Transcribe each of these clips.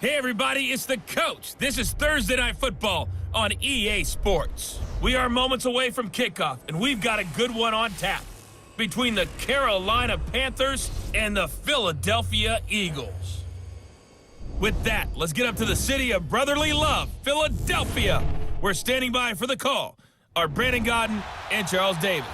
Hey everybody, it's the coach. This is Thursday Night Football on EA Sports. We are moments away from kickoff, and we've got a good one on tap between the Carolina Panthers and the Philadelphia Eagles. With that, let's get up to the city of brotherly love, Philadelphia. We're standing by for the call. Our Brandon Godden and Charles Davis.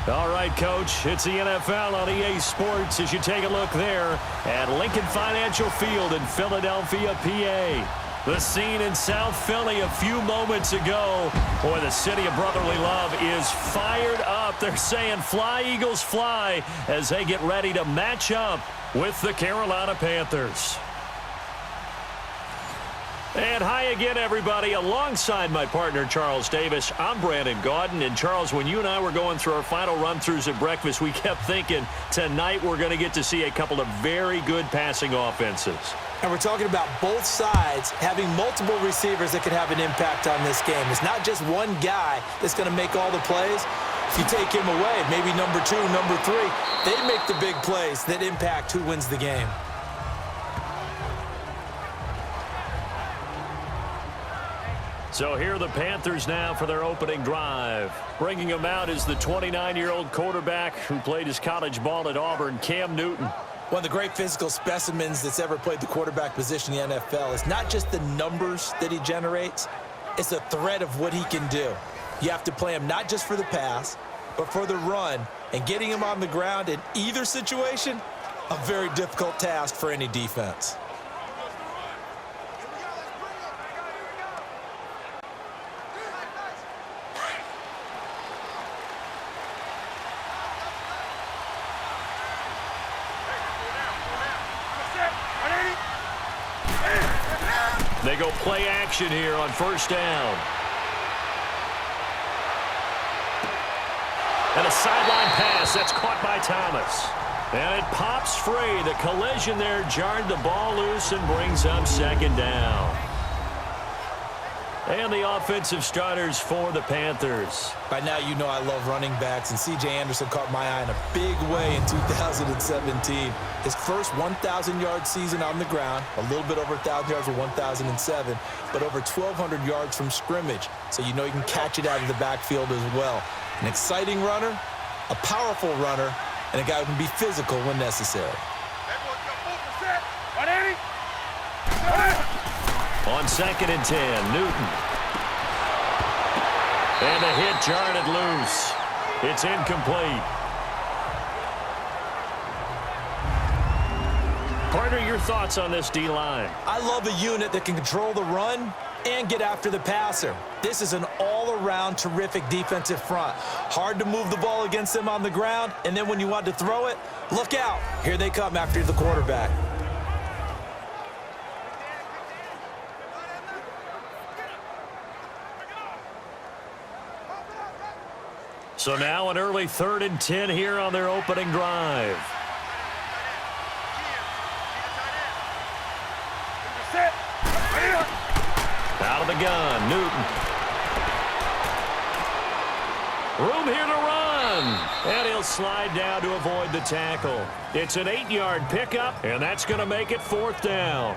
All right, Coach, it's the NFL on EA Sports as you take a look there at Lincoln Financial Field in Philadelphia, PA. The scene in South Philly a few moments ago. Boy, the city of brotherly love is fired up. They're saying fly, Eagles, fly as they get ready to match up with the Carolina Panthers. And hi again, everybody. Alongside my partner, Charles Davis, I'm Brandon Godden. And, Charles, when you and I were going through our final run-throughs at breakfast, we kept thinking tonight we're going to get to see a couple of very good passing offenses. And we're talking about both sides having multiple receivers that can have an impact on this game. It's not just one guy that's going to make all the plays. If you take him away, maybe number 2, number 3, they make the big plays that impact who wins the game. So here are the Panthers now for their opening drive. Bringing him out is the 29-year-old quarterback who played his college ball at Auburn, Cam Newton. One of the great physical specimens that's ever played the quarterback position in the NFL. It's not just the numbers that he generates, it's a threat of what he can do. You have to play him not just for the pass, but for the run. And getting him on the ground in either situation, a very difficult task for any defense. They go play action here on first down. And a sideline pass that's caught by Thomas. And it pops free. The collision there jarred the ball loose and brings up second down. And the offensive starters for the Panthers. By now, you know I love running backs, and C.J. Anderson caught my eye in a big way in 2017. His first 1,000-yard season on the ground, a little bit over 1,000 yards with 1,007, but over 1,200 yards from scrimmage, so you know you can catch it out of the backfield as well. An exciting runner, a powerful runner, and a guy who can be physical when necessary. On 2nd and 10, Newton. And a hit jarred it loose. It's incomplete. Partner, your thoughts on this D-line? I love a unit that can control the run and get after the passer. This is an all-around terrific defensive front. Hard to move the ball against them on the ground, and then when you want to throw it, look out. Here they come after the quarterback. So now an early 3rd and 10 here on their opening drive. Out of the gun, Newton. Room here to run. And he'll slide down to avoid the tackle. It's an 8-yard pickup, and that's going to make it 4th down.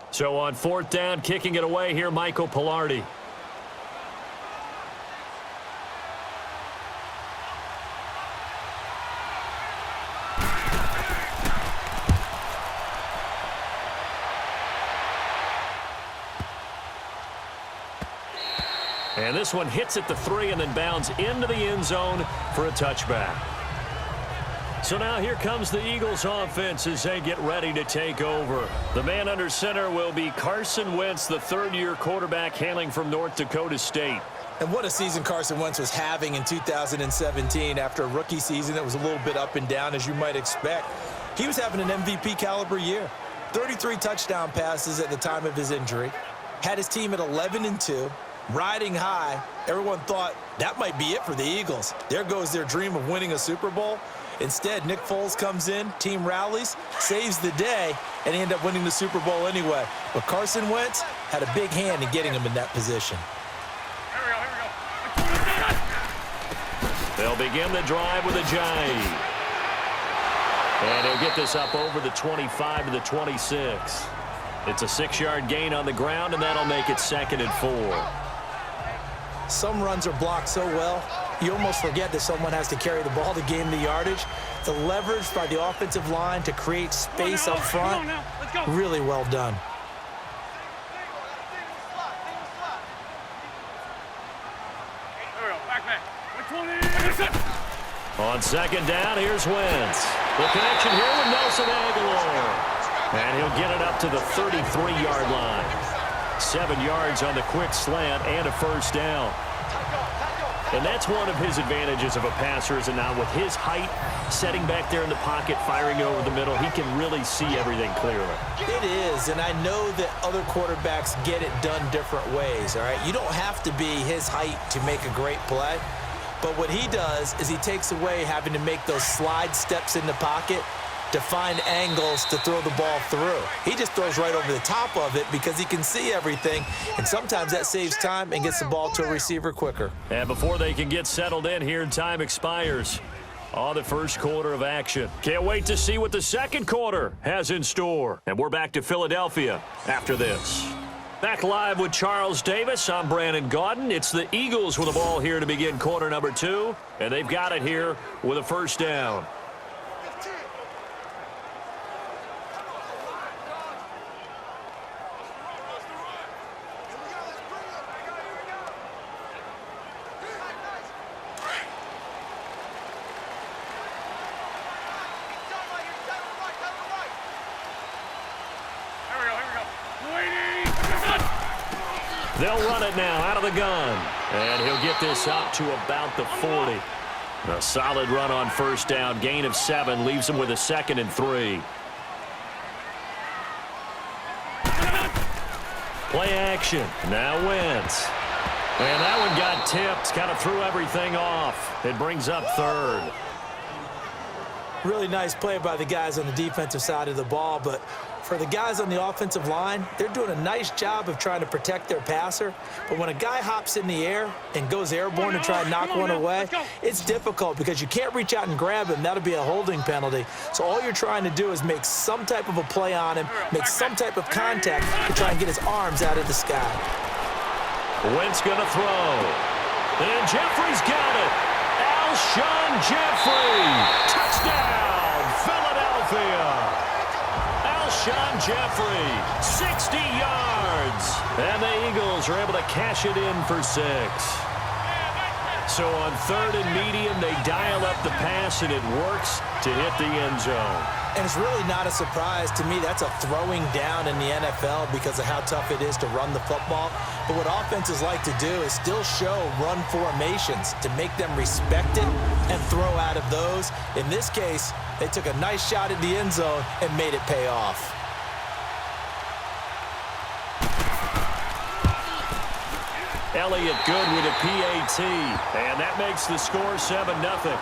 So on 4th down, kicking it away here, Michael Pilardi. And this one hits at the 3 and then bounds into the end zone for a touchback. So now here comes the Eagles offense as they get ready to take over. The man under center will be Carson Wentz, the third-year quarterback hailing from North Dakota State. And what a season Carson Wentz was having in 2017 after a rookie season that was a little bit up and down, as you might expect. He was having an MVP caliber year. 33 touchdown passes at the time of his injury. Had his team at 11-2, riding high. Everyone thought that might be it for the Eagles. There goes their dream of winning a Super Bowl. Instead, Nick Foles comes in, team rallies, saves the day, and they end up winning the Super Bowl anyway. But Carson Wentz had a big hand in getting him in that position. They'll begin the drive with a jive. And he'll get this up over the 25 to the 26. It's a 6-yard gain on the ground, and that'll make it 2nd and 4. Some runs are blocked so well, you almost forget that someone has to carry the ball to gain the yardage. The leverage by the offensive line to create space up front, really well done. On 2nd down, here's Wentz. The connection here with Nelson Aguilar. And he'll get it up to the 33-yard line. 7 yards on the quick slant and a 1st down. And that's one of his advantages of a passer, is now with his height, setting back there in the pocket, firing over the middle, he can really see everything clearly. It is, and I know that other quarterbacks get it done different ways, all right? You don't have to be his height to make a great play. But what he does is he takes away having to make those slide steps in the pocket to find angles to throw the ball through. He just throws right over the top of it because he can see everything, and sometimes that saves time and gets the ball to a receiver quicker. And before they can get settled in here, time expires on the 1st quarter of action. Can't wait to see what the 2nd quarter has in store. And we're back to Philadelphia after this. Back live with Charles Davis. I'm Brandon Gaudin. It's the Eagles with the ball here to begin quarter number 2, and they've got it here with a 1st down. They'll run it now out of the gun. And he'll get this up to about the 40. A solid run on 1st down. Gain of 7 leaves him with a 2nd and 3. Play action. Now Wentz. And that one got tipped. Kind of threw everything off. It brings up 3rd. Really nice play by the guys on the defensive side of the ball, but for the guys on the offensive line, they're doing a nice job of trying to protect their passer. But when a guy hops in the air and goes airborne to try and knock one away, it's difficult because you can't reach out and grab him. That'll be a holding penalty. So all you're trying to do is make some type of a play on him, make some type of contact to try and get his arms out of the sky. Wentz going to throw. And Jeffrey's got it. Alshon Jeffrey. Touchdown, Philadelphia. Alshon Jeffrey, 60 yards. And the Eagles are able to cash it in for 6. So on 3rd and medium, they dial up the pass, and it works to hit the end zone. And it's really not a surprise to me. That's a throwing down in the NFL because of how tough it is to run the football. But what offenses like to do is still show run formations to make them respect it and throw out of those. In this case, they took a nice shot at the end zone and made it pay off. Elliott good with a PAT, and that makes the score 7-0.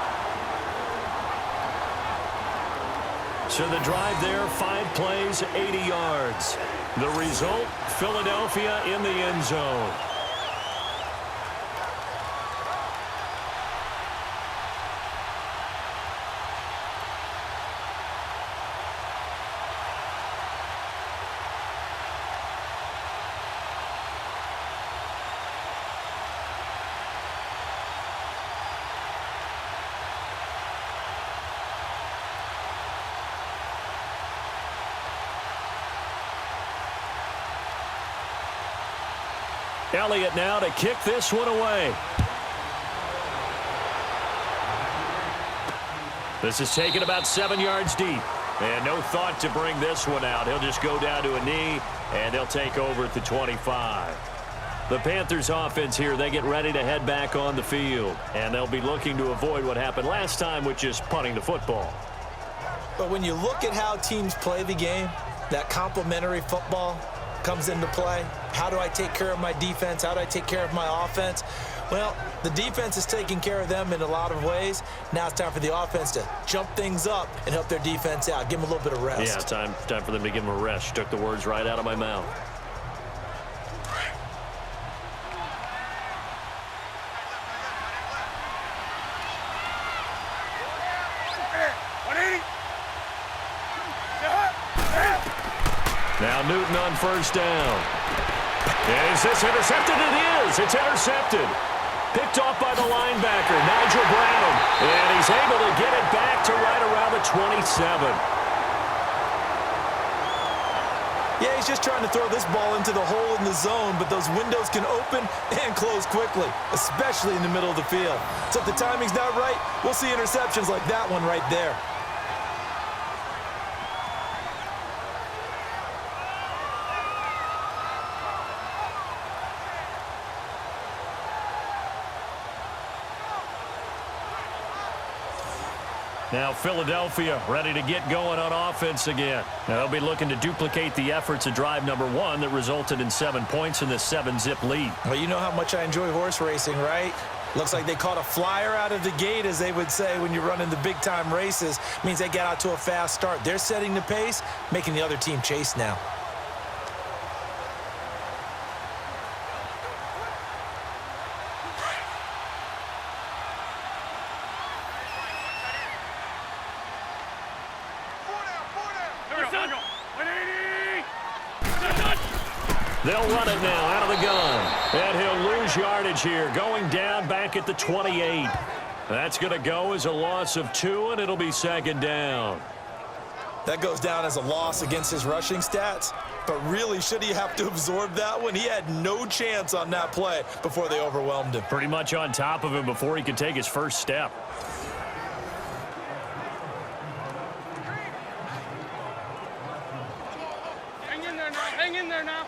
So the drive there, 5 plays, 80 yards. The result, Philadelphia in the end zone. Elliott now to kick this one away. This is taken about 7 yards deep. And no thought to bring this one out. He'll just go down to a knee, and they'll take over at the 25. The Panthers offense here, they get ready to head back on the field. And they'll be looking to avoid what happened last time, which is punting the football. But when you look at how teams play the game, that complementary football comes into play. How do I take care of my defense? How do I take care of my offense? Well, the defense is taking care of them in a lot of ways. Now it's time for the offense to jump things up and help their defense out. Give them a little bit of rest. Yeah, time for them to give them a rest. You took the words right out of my mouth. Now Newton on first down. Is this intercepted? It is. It's intercepted. Picked off by the linebacker, Nigel Brown. And he's able to get it back to right around the 27. Yeah, he's just trying to throw this ball into the hole in the zone, but those windows can open and close quickly, especially in the middle of the field. So if the timing's not right, we'll see interceptions like that one right there. Now Philadelphia ready to get going on offense again. Now they'll be looking to duplicate the efforts of drive number 1 that resulted in 7 points in this 7-zip lead. Well, you know how much I enjoy horse racing, right? Looks like they caught a flyer out of the gate, as they would say when you're running the big-time races. Means they get out to a fast start. They're setting the pace, making the other team chase now. They'll run it now out of the gun. And he'll lose yardage here, going down back at the 28. That's going to go as a loss of 2, and it'll be second down. That goes down as a loss against his rushing stats. But really, should he have to absorb that one? He had no chance on that play before they overwhelmed him. Pretty much on top of him before he could take his first step. Hang in there now. Hang in there now.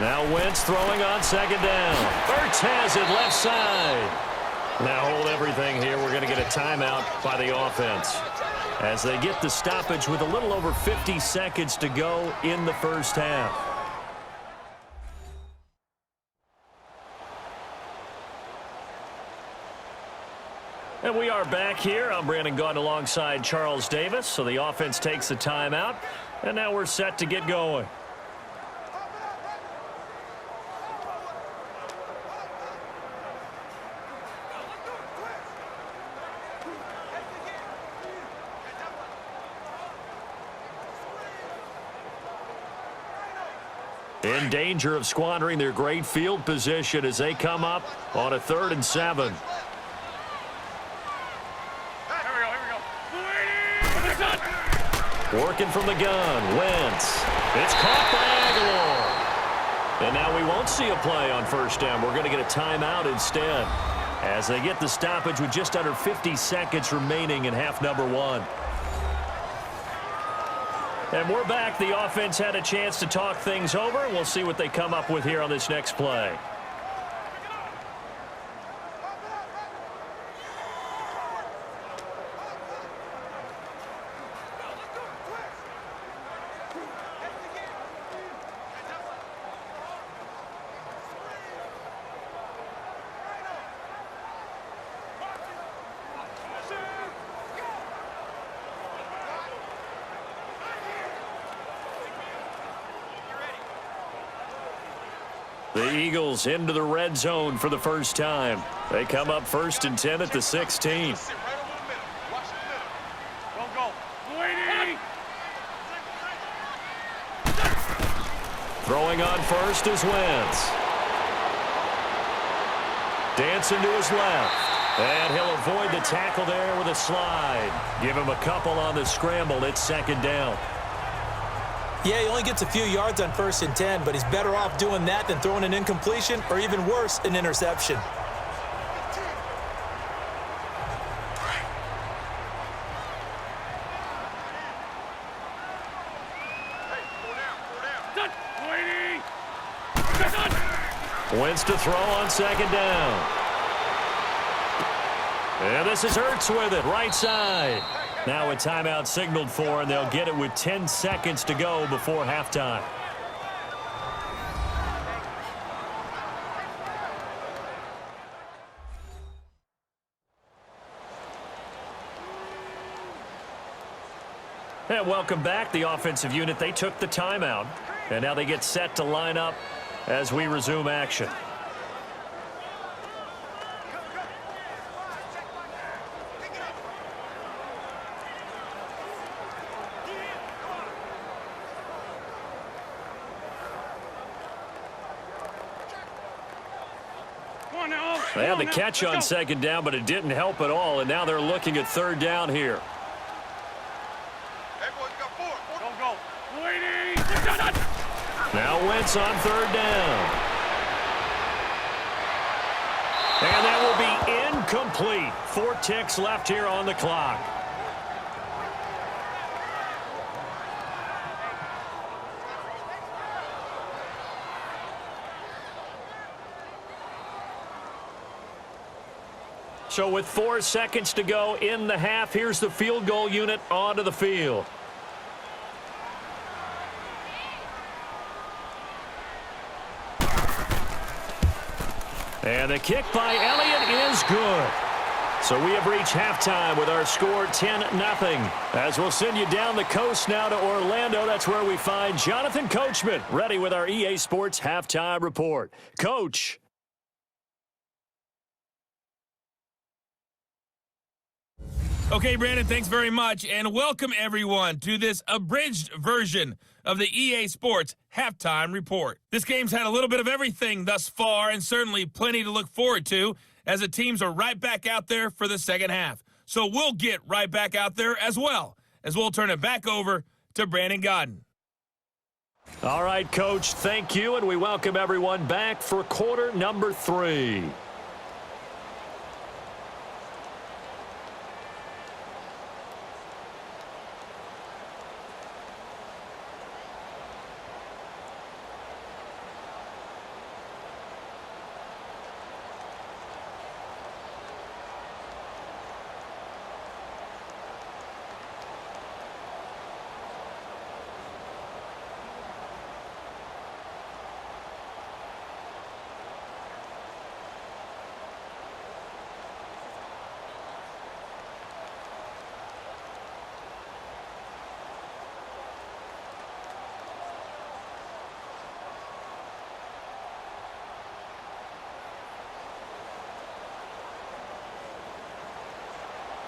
Now Wentz throwing on second down. Ertz has it left side. Now hold everything here. We're going to get a timeout by the offense as they get the stoppage with a little over 50 seconds to go in the first half. And we are back here. I'm Brandon Gaudin alongside Charles Davis. So the offense takes the timeout, and now we're set to get going. In danger of squandering their great field position as they come up on a 3rd and 7. Working from the gun, Wentz. It's caught by Aguilar. And now we won't see a play on first down. We're going to get a timeout instead as they get the stoppage with just under 50 seconds remaining in half number 1. And we're back. The offense had a chance to talk things over. We'll see what they come up with here on this next play. The Eagles into the red zone for the first time. They come up 1st and 10 at the 16. Throwing on first is Wentz. Dancing to his left. And he'll avoid the tackle there with a slide. Give him a couple on the scramble. It's second down. Yeah, he only gets a few yards on 1st and 10, but he's better off doing that than throwing an incompletion or even worse, an interception. Wentz to throw on second down. And this is Hurts with it, right side. Now a timeout signaled for, and they'll get it with 10 seconds to go before halftime. And welcome back. The offensive unit, they took the timeout. And now they get set to line up as we resume action. They had the catch on second down, but it didn't help at all. And now they're looking at third down here. Now Wentz on third down. And that will be incomplete. 4 ticks left here on the clock. So with 4 seconds to go in the half, here's the field goal unit onto the field. And the kick by Elliott is good. So we have reached halftime with our score 10-0. As we'll send you down the coast now to Orlando, that's where we find Jonathan Coachman ready with our EA Sports halftime report. Coach. Okay, Brandon, thanks very much, and welcome everyone to this abridged version of the EA Sports Halftime Report. This game's had a little bit of everything thus far, and certainly plenty to look forward to, as the teams are right back out there for the second half. So we'll get right back out there as well, as we'll turn it back over to Brandon Godden. All right, Coach, thank you, and we welcome everyone back for quarter number 3.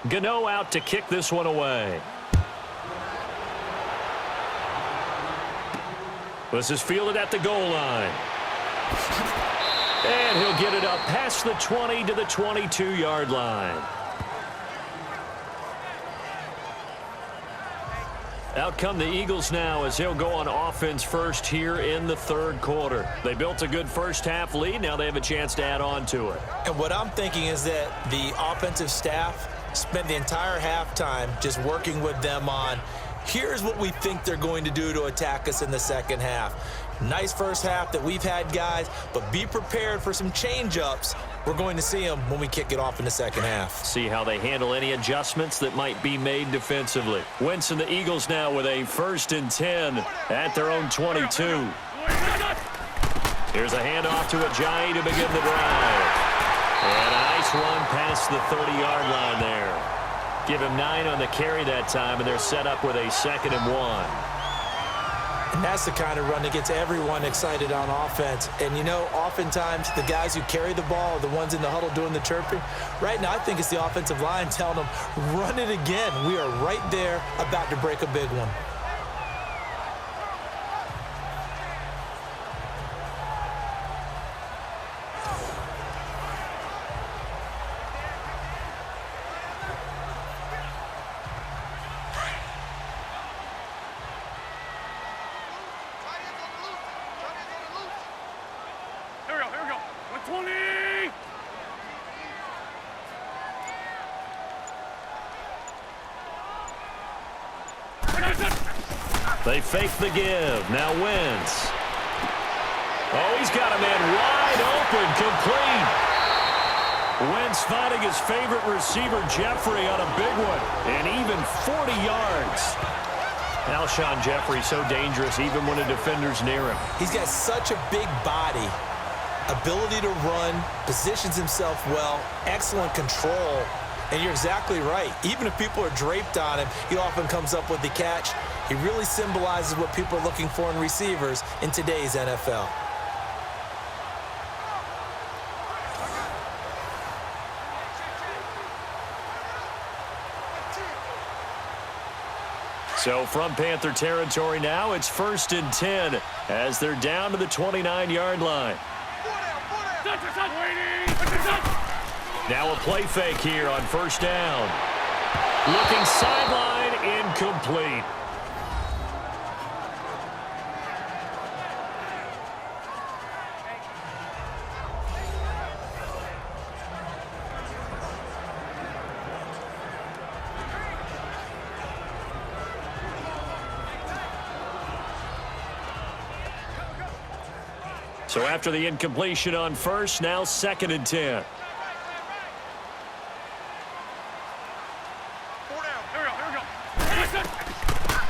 Gano out to kick this one away. This is fielded at the goal line. And he'll get it up past the 20 to the 22-yard line. Out come the Eagles now as he'll go on offense first here in the third quarter. They built a good first half lead. Now they have a chance to add on to it. And what I'm thinking is that the offensive staff spent the entire halftime just working with them on, here's what we think they're going to do to attack us in the second half. Nice first half that we've had, guys, but be prepared for some change-ups. We're going to see them when we kick it off in the second half. See how they handle any adjustments that might be made defensively. Wentz and the Eagles now with a 1st and 10 at their own 22. Here's a handoff to Ajayi to begin the drive. And a nice run past the 30-yard line there. Give him 9 on the carry that time, and they're set up with a 2nd and 1. And that's the kind of run that gets everyone excited on offense. And, you know, oftentimes the guys who carry the ball are the ones in the huddle doing the chirping. Right now, I think it's the offensive line telling them, run it again. We are right there about to break a big one. They fake the give. Now Wentz. Oh, he's got a man wide open, complete. Wentz finding his favorite receiver, Jeffrey, on a big one, and even 40 yards. Alshon Jeffrey so dangerous even when a defender's near him. He's got such a big body, ability to run, positions himself well, excellent control. And you're exactly right. Even if people are draped on him, he often comes up with the catch. He really symbolizes what people are looking for in receivers in today's NFL. So from Panther territory now, it's 1st and 10 as they're down to the 29-yard line. Now a play fake here on 1st down. Looking sideline, incomplete. So after the incompletion on 1st, now 2nd and 10.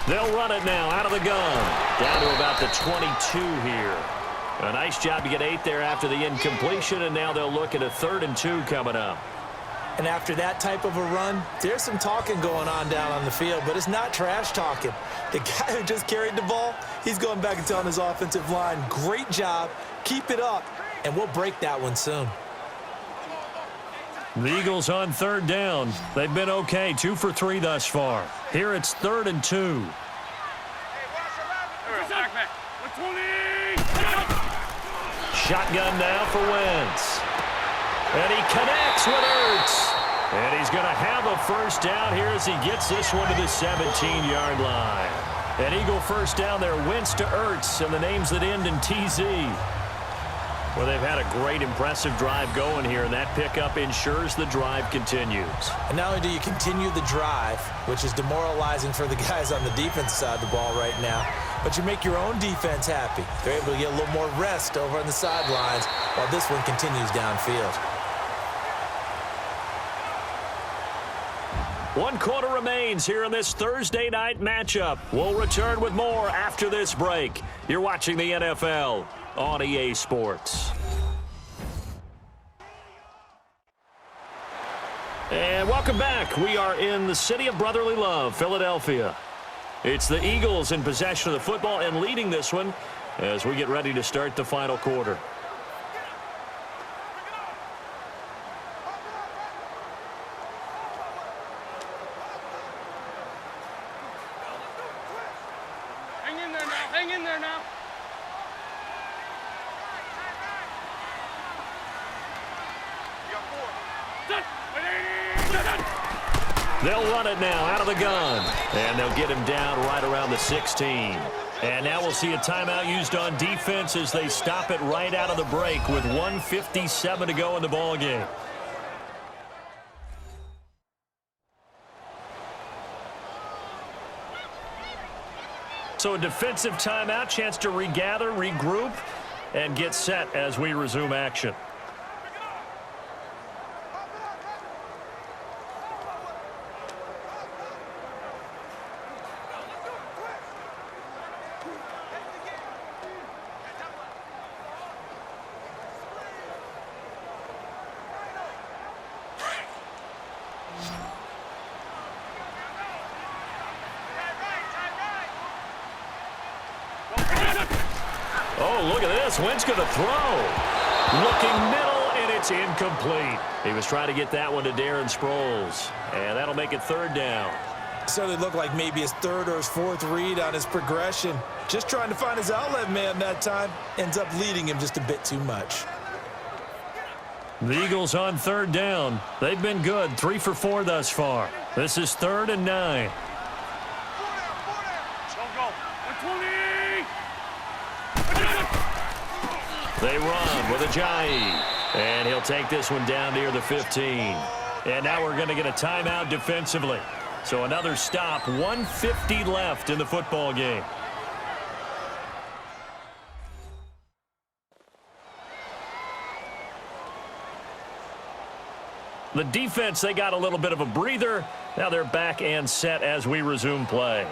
They'll run it now out of the gun. Down to about the 22 here. A nice job to get 8 there after the incompletion, and now they'll look at a 3rd and 2 coming up. And after that type of a run, there's some talking going on down on the field, but it's not trash talking. The guy who just carried the ball, he's going back and telling his offensive line, great job, keep it up, and we'll break that one soon. The Eagles on 3rd down. They've been okay, 2 for 3 thus far. Here it's 3rd and 2. Shotgun now for Wentz. And he connects with Ertz. And he's going to have a 1st down here as he gets this one to the 17-yard line. An Eagle 1st down there, Wentz to Ertz, and the names that end in TZ. Well, they've had a great, impressive drive going here, and that pickup ensures the drive continues. And not only do you continue the drive, which is demoralizing for the guys on the defense side of the ball right now, but you make your own defense happy. They're able to get a little more rest over on the sidelines while this one continues downfield. 1 quarter remains here in this Thursday night matchup. We'll return with more after this break. You're watching the NFL on EA Sports. And welcome back. We are in the city of brotherly love, Philadelphia. It's the Eagles in possession of the football and leading this one as we get ready to start the final quarter. Hang in there now. They'll run it now out of the gun. And they'll get him down right around the 16. And now we'll see a timeout used on defense as they stop it right out of the break with 1:57 to go in the ballgame. So a defensive timeout, chance to regather, regroup, and get set as we resume action. Oh, look at this. Wentz going to throw. Looking middle, and it's incomplete. He was trying to get that one to Darren Sproles. And that'll make it 3rd down. Certainly looked like maybe his 3rd or his 4th read on his progression. Just trying to find his outlet man that time. Ends up leading him just a bit too much. The Eagles on 3rd down. They've been good, 3 for 4 thus far. This is 3rd and 9. They run with Ajayi, and he'll take this one down near the 15. And now we're going to get a timeout defensively. So another stop, 1:50 left in the football game. The defense, they got a little bit of a breather. Now they're back and set as we resume play.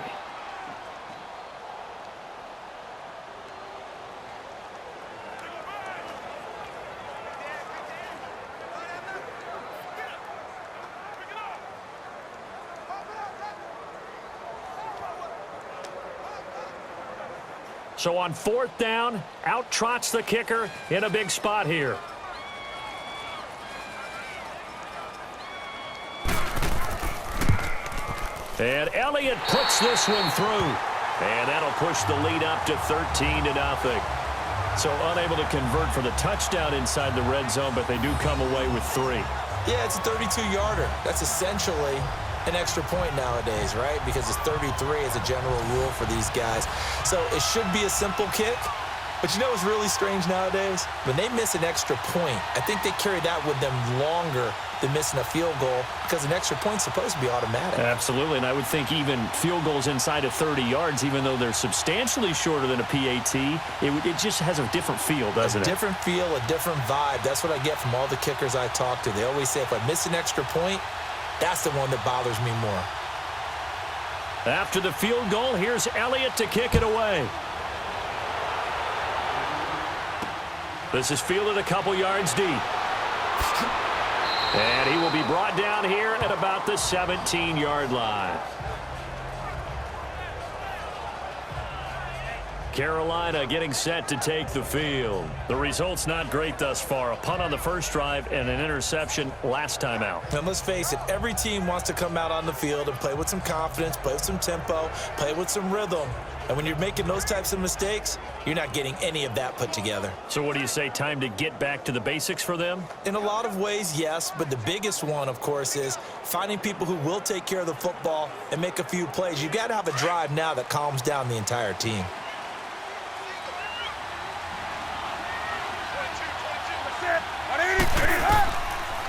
So on 4th down, out trots the kicker in a big spot here. And Elliott puts this one through. And that'll push the lead up to 13-0. So unable to convert for the touchdown inside the red zone, but they do come away with 3. Yeah, it's a 32-yarder. That's essentially an extra point nowadays, right? Because it's 33 as a general rule for these guys. So it should be a simple kick. But you know what's really strange nowadays? When they miss an extra point, I think they carry that with them longer than missing a field goal because an extra point's supposed to be automatic. Absolutely, and I would think even field goals inside of 30 yards, even though they're substantially shorter than a PAT, it just has a different feel, doesn't it? A different feel, a different vibe. That's what I get from all the kickers I talk to. They always say if I miss an extra point, that's the one that bothers me more. After the field goal, here's Elliott to kick it away. This is fielded a couple yards deep. And he will be brought down here at about the 17-yard line. Carolina getting set to take the field. The result's not great thus far. A punt on the first drive and an interception last time out. And let's face it, every team wants to come out on the field and play with some confidence, play with some tempo, play with some rhythm. And when you're making those types of mistakes, you're not getting any of that put together. So what do you say, time to get back to the basics for them? In a lot of ways, yes, but the biggest one, of course, is finding people who will take care of the football and make a few plays. You've got to have a drive now that calms down the entire team.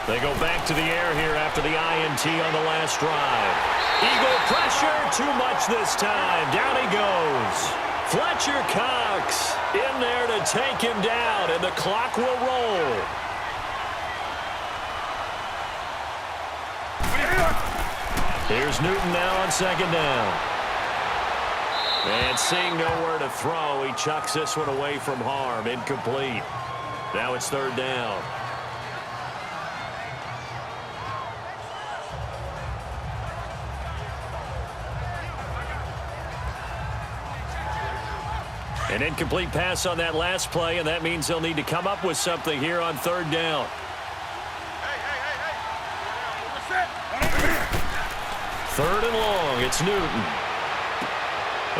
They go back to the air here after the INT on the last drive. Eagle pressure, too much this time. Down he goes. Fletcher Cox in there to take him down, and the clock will roll. Here's Newton now on 2nd down. And seeing nowhere to throw, he chucks this one away from harm. Incomplete. Now it's 3rd down. An incomplete pass on that last play, and that means they'll need to come up with something here on 3rd down. Third and long, it's Newton.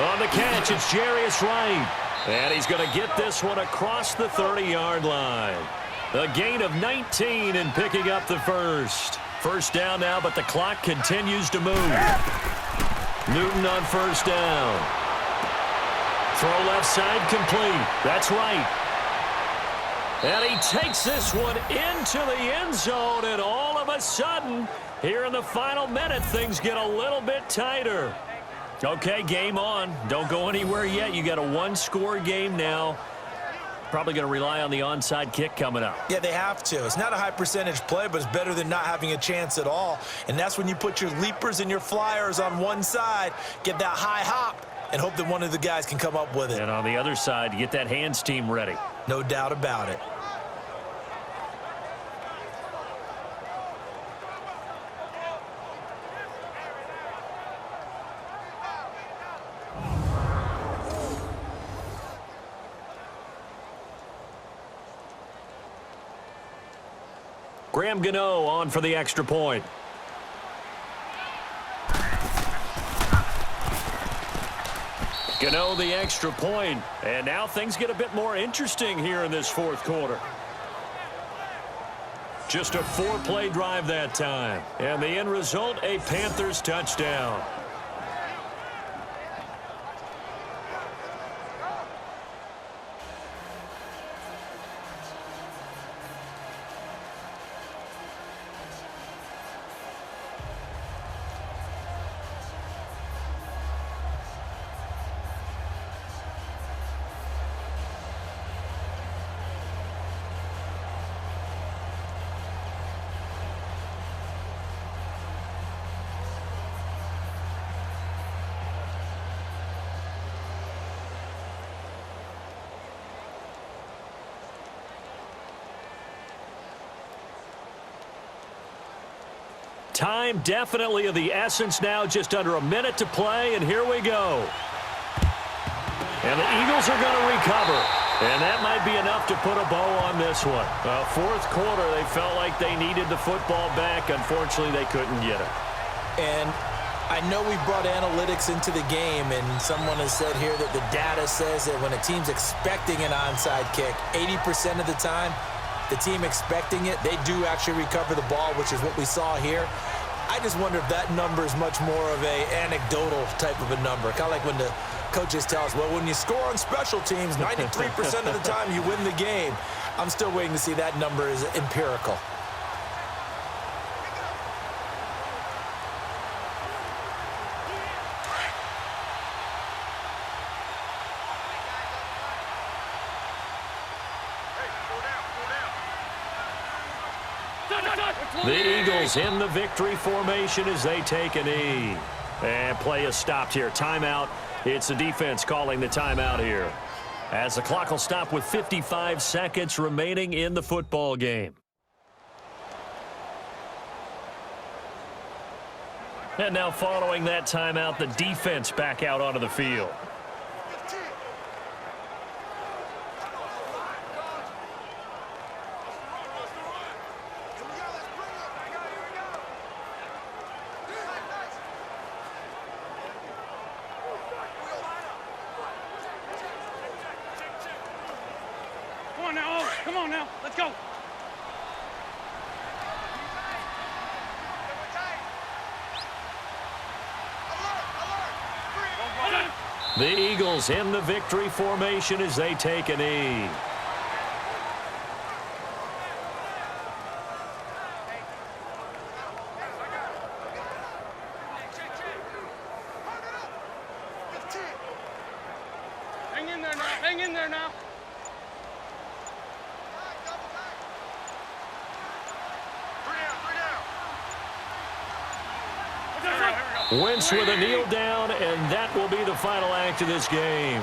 On the catch, it's Jarius Wright. And he's going to get this one across the 30-yard line. A gain of 19 and picking up the first. First down now, but the clock continues to move. Newton on 1st down. Throw left side complete. That's right. And he takes this one into the end zone, and all of a sudden, here in the final minute, things get a little bit tighter. Okay, game on. Don't go anywhere yet. You got a 1-score game now. Probably going to rely on the onside kick coming up. Yeah, they have to. It's not a high percentage play, but it's better than not having a chance at all. And that's when you put your leapers and your flyers on one side, get that high hop, and hope that one of the guys can come up with it. And on the other side, get that hands team ready. No doubt about it. Graham Gano on for the extra point. Gano the extra point. And now things get a bit more interesting here in this 4th quarter. Just a 4-play drive that time. And the end result, a Panthers touchdown. Time definitely of the essence now, just under a minute to play, and here we go. And the Eagles are going to recover. And that might be enough to put a bow on this one. Fourth quarter, they felt like they needed the football back. Unfortunately, they couldn't get it. And I know we brought analytics into the game, and someone has said here that the data says that when a team's expecting an onside kick, 80% of the time, the team expecting it, they do actually recover the ball, which is what we saw here. I just wonder if that number is much more of a anecdotal type of a number. Kind of like when the coaches tell us, well, when you score on special teams, 93% of the time you win the game. I'm still waiting to see that number is empirical. The Eagles in the victory formation as they take a knee. And play is stopped here. Timeout. It's the defense calling the timeout here, as the clock will stop with 55 seconds remaining in the football game. And now following that timeout, the defense back out onto the field. Come on now, let's go. The Eagles in the victory formation as they take a knee. Hang in there now, hang in there now. Wentz with a kneel down, and that will be the final act of this game.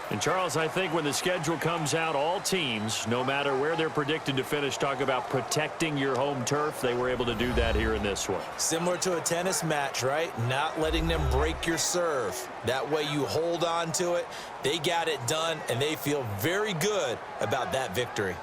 And Charles, I think when the schedule comes out, all teams, no matter where they're predicted to finish, talk about protecting your home turf. They were able to do that here in this one. Similar to a tennis match, right? Not letting them break your serve. That way you hold on to it. They got it done, and they feel very good about that victory.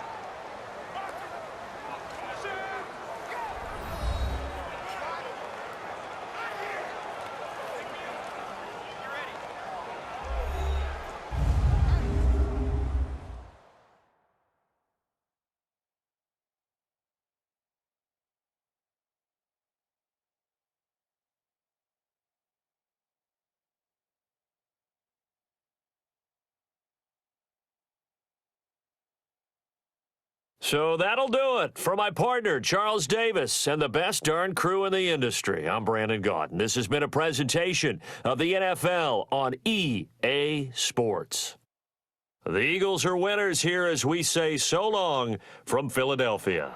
So that'll do it. For my partner, Charles Davis, and the best darn crew in the industry, I'm Brandon Gaudin. This has been a presentation of the NFL on EA Sports. The Eagles are winners here as we say so long from Philadelphia.